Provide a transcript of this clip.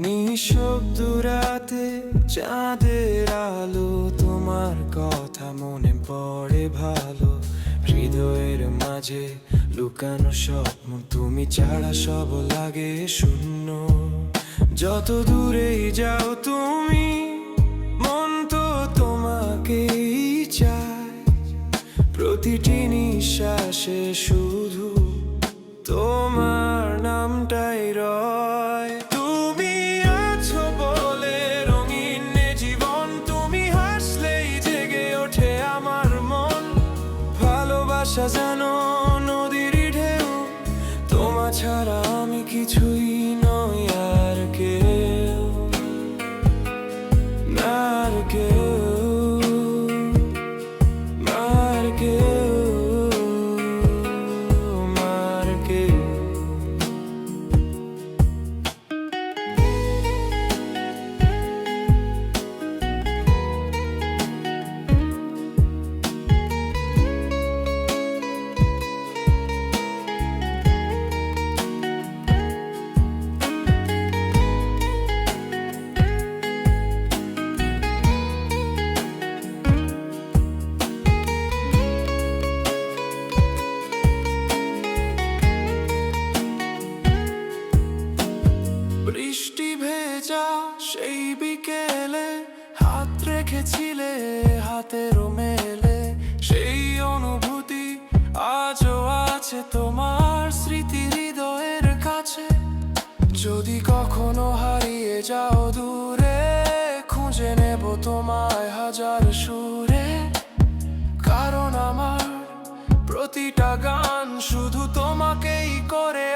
নিঃশব্দ রাতে চাঁদের আলো, তোমার কথা মনে পড়ে ভালো। হৃদয়ের মাঝে লুকানো স্বপ্ন, তুমি ছাড়া সব লাগে শূন্য। যত দূরেই যাও তুমি, মন তো তোমাকেই চায়। প্রতিটি নিঃশ্বাসে শুধু তোমার নামটাই রয়। তুমি আছো বলে রঙিন এ জীবন, তুমি হাসলেই জেগে ওঠে আমার মন। ভালোবাসা যেন নদীর ঢেউ, তোমা ছাড়া আমি কিছুই নই আর কেউ, আর কেউ, আর কেউ, আর কেউ। বৃষ্টি ভেজা সেই বিকেলে হাত রেখেছিলে হাতেরও মেলে। সেই অনুভূতি আজও আছে তোমার স্মৃতি হৃদয়ের কাছে। যদি কখনো হারিয়ে যাও দূরে, খুঁজে নেব তোমায় হাজার সুরে। কারণ আমার প্রতিটা গান শুধু তোমাকেই করে